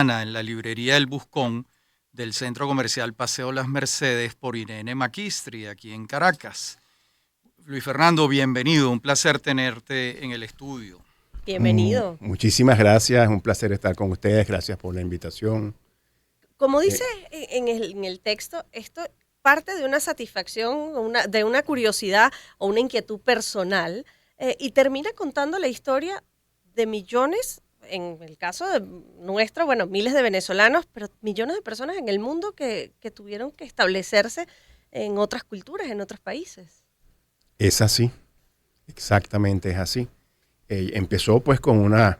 en la librería El Buscón del Centro Comercial Paseo Las Mercedes por Irene Maquistri, aquí en Caracas. Luis Fernando, bienvenido, un placer tenerte en el estudio. Bienvenido. Muchísimas gracias, es un placer estar con ustedes, gracias por la invitación. Como dice en el texto, esto parte de una satisfacción, de una curiosidad o una inquietud personal y termina contando la historia de millones, en el caso de nuestro, bueno, miles de venezolanos, pero millones de personas en el mundo que tuvieron que establecerse en otras culturas, en otros países. Es así, exactamente es así. Empezó pues con una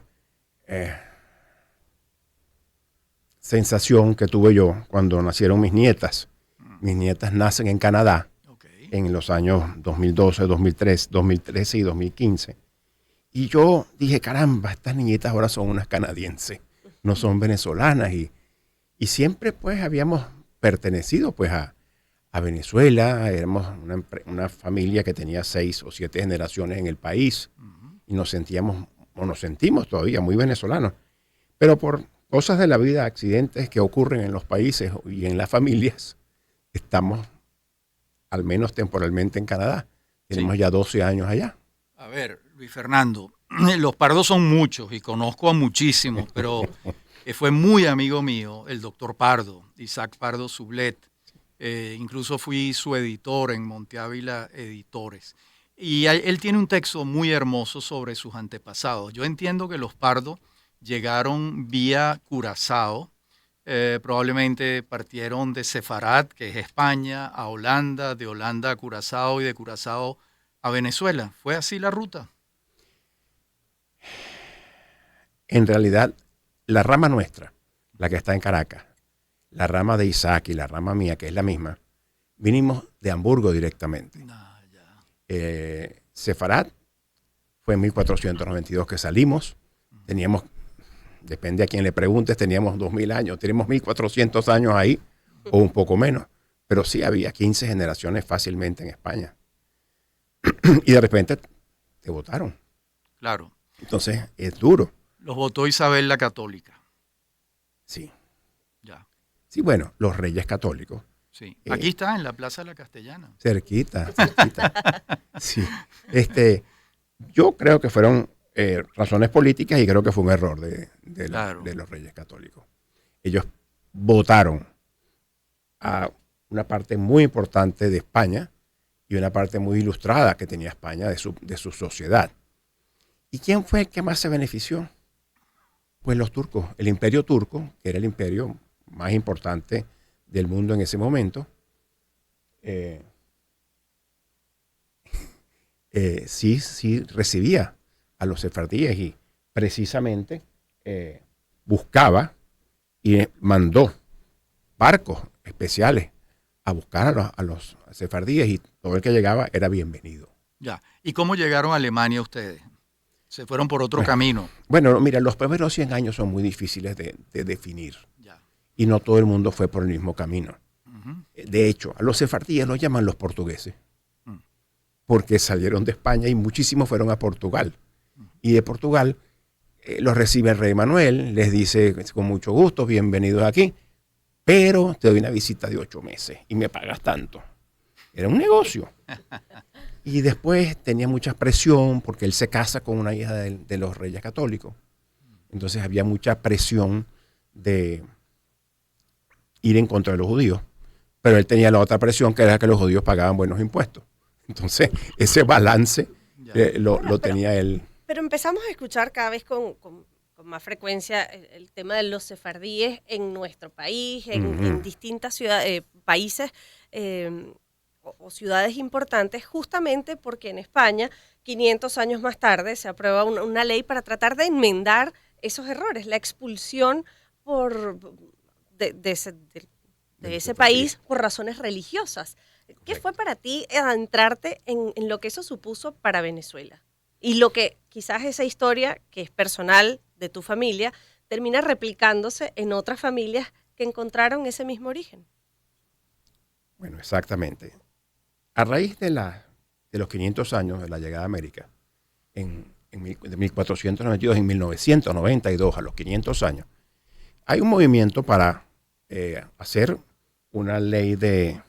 sensación que tuve yo cuando nacieron mis nietas. Mis nietas nacen en Canadá en los años 2012, 2013 y 2015. Y yo dije, caramba, estas niñitas ahora son unas canadienses, no son venezolanas. Y siempre pues habíamos pertenecido pues a Venezuela, éramos una familia que tenía 6 o 7 generaciones en el país y nos sentíamos, o nos sentimos todavía muy venezolanos. Pero por cosas de la vida, accidentes que ocurren en los países y en las familias, estamos al menos temporalmente en Canadá. Tenemos ya 12 años allá. A ver, Luis Fernando, los pardos son muchos y conozco a muchísimos, pero fue muy amigo mío el doctor Pardo, Isaac Pardo Sublet. Incluso fui su editor en Monte Ávila Editores. Y él tiene un texto muy hermoso sobre sus antepasados. Yo entiendo que los Pardo llegaron vía Curazao, probablemente partieron de Sefarat, que es España, a Holanda, de Holanda a Curazao y de Curazao a Venezuela. ¿Fue así la ruta? En realidad, la rama nuestra, la que está en Caracas, la rama de Isaac y la rama mía, que es la misma, vinimos de Hamburgo directamente. Sefarat fue en 1492 que salimos. Teníamos, depende a quién le preguntes, teníamos 2000 años, tenemos 1400 años ahí, o un poco menos. Pero sí había 15 generaciones fácilmente en España. Y de repente te votaron. Claro. Entonces es duro. Los votó Isabel la Católica. Sí. Ya. Sí, bueno, los reyes católicos. Sí. Aquí está, en la Plaza de la Castellana. Cerquita. Sí. Yo creo que fueron razones políticas y creo que fue un error de los reyes católicos. Ellos votaron a una parte muy importante de España y una parte muy ilustrada que tenía España de su sociedad. ¿Y quién fue el que más se benefició? Pues los turcos. El imperio turco, que era el imperio más importante del mundo en ese momento, sí recibía a los sefardíes y precisamente buscaba y mandó barcos especiales a buscar a los sefardíes y todo el que llegaba era bienvenido. Ya. ¿Y cómo llegaron a Alemania ustedes? Se fueron por otro camino. Bueno, mira, los primeros 100 años son muy difíciles de definir. Ya. Y no todo el mundo fue por el mismo camino. De hecho, a los sefardíes los llaman los portugueses, porque salieron de España y muchísimos fueron a Portugal. Y de Portugal los recibe el rey Manuel, les dice con mucho gusto, bienvenidos aquí, pero te doy una visita de 8 meses y me pagas tanto. Era un negocio. Y después tenía mucha presión porque él se casa con una hija de los reyes católicos. Entonces había mucha presión de ir en contra de los judíos. Pero él tenía la otra presión, que era que los judíos pagaban buenos impuestos. Entonces ese balance lo tenía él. Pero empezamos a escuchar cada vez con más frecuencia el tema de los sefardíes en nuestro país, en distintas ciudades, países o ciudades importantes, justamente porque en España, 500 años más tarde, se aprueba una ley para tratar de enmendar esos errores, la expulsión de ese país por razones religiosas. ¿Qué fue para ti adentrarte en lo que eso supuso para Venezuela? Y lo que quizás esa historia, que es personal de tu familia, termina replicándose en otras familias que encontraron ese mismo origen. Bueno, exactamente. A raíz de los 500 años de la llegada a América, de 1492 en 1992, a los 500 años, hay un movimiento para hacer una ley de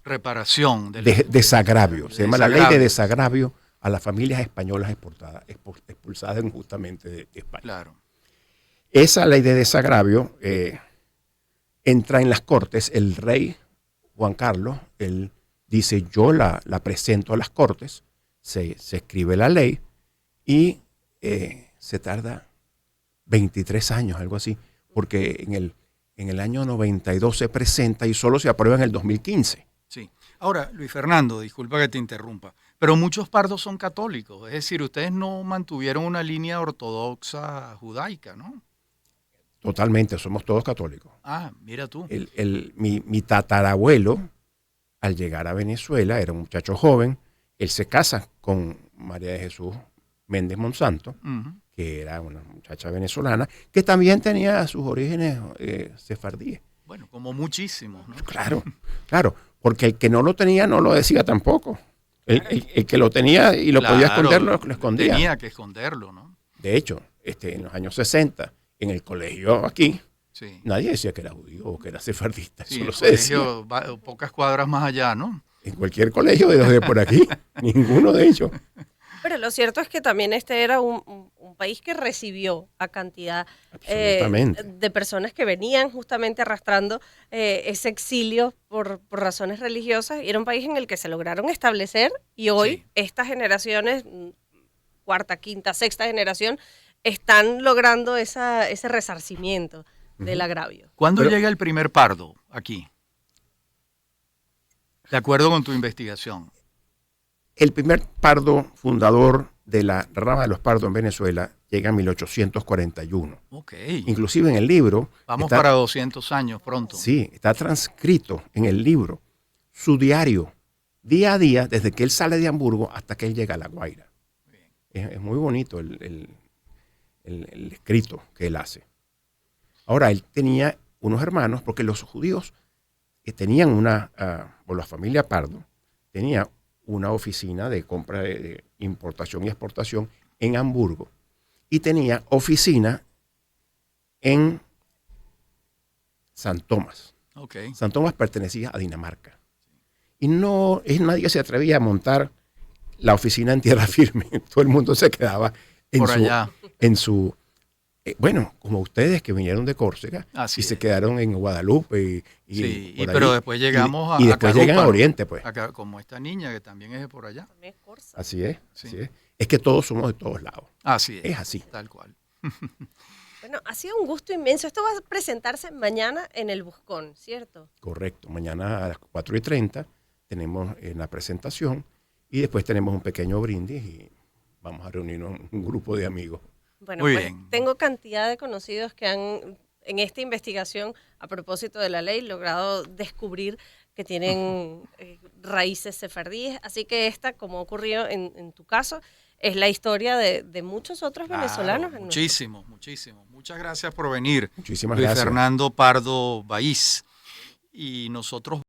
reparación. Desagravio. Se llama la ley de desagravio. desagravio a las familias españolas expulsadas injustamente de España. Claro. Esa ley de desagravio entra en las Cortes. El rey Juan Carlos, él dice, yo la presento a las Cortes, se escribe la ley y se tarda 23 años, algo así, porque en el año 92 se presenta y solo se aprueba en el 2015. Sí. Ahora, Luis Fernando, disculpa que te interrumpa, pero muchos pardos son católicos, es decir, ustedes no mantuvieron una línea ortodoxa judaica, ¿no? Totalmente, somos todos católicos. Ah, mira tú. Mi tatarabuelo, al llegar a Venezuela, era un muchacho joven, él se casa con María de Jesús Méndez Monsanto, que era una muchacha venezolana, que también tenía sus orígenes sefardíes. Bueno, como muchísimos, ¿no? Claro, claro, porque el que no lo tenía no lo decía tampoco. El que lo tenía y lo podía esconder, lo escondía. Tenía que esconderlo, ¿no? De hecho, en los años 60, en el colegio aquí, Sí. nadie decía que era judío o que era sefardista. Sí, Solo el se decía. colegio, pocas cuadras más allá, ¿no? En cualquier colegio de los de por aquí, ninguno de ellos. Pero lo cierto es que también este era un país que recibió a cantidad de personas que venían justamente arrastrando ese exilio por razones religiosas, y era un país en el que se lograron establecer, y hoy Sí. estas generaciones, cuarta, quinta, sexta generación, están logrando ese resarcimiento del agravio. ¿Cuándo llega el primer pardo aquí? De acuerdo con tu investigación. El primer pardo fundador de la rama de los pardos en Venezuela llega en 1841. Ok. Inclusive en el libro... Vamos para 200 años pronto. Sí, está transcrito en el libro su diario, día a día, desde que él sale de Hamburgo hasta que él llega a La Guaira. Es muy bonito el escrito que él hace. Ahora, él tenía unos hermanos, porque los judíos que tenían o la familia Pardo, tenía una oficina de compra, de importación y exportación en Hamburgo, y tenía oficina en San Tomás. Okay. San Tomás pertenecía a Dinamarca. Y nadie se atrevía a montar la oficina en tierra firme. Todo el mundo se quedaba en su bueno, como ustedes que vinieron de Córcega y se quedaron en Guadalupe. Pero después llegamos y después llegan a Oriente, pues. Acá, como esta niña que también es de por allá. Así es, sí. Así es. Es que todos somos de todos lados. Así es. Es así. Tal cual. Bueno, ha sido un gusto inmenso. Esto va a presentarse mañana en el Buscón, ¿cierto? Correcto. Mañana a las 4:30 tenemos la presentación y después tenemos un pequeño brindis y vamos a reunirnos un grupo de amigos. Bueno, pues tengo cantidad de conocidos que han, en esta investigación, a propósito de la ley, logrado descubrir que tienen raíces sefardíes. Así que esta, como ocurrió en tu caso, es la historia de muchos otros venezolanos. Muchísimos. Muchas gracias por venir. Muchísimas Luis gracias. Fernando Pardo Baiz. Y nosotros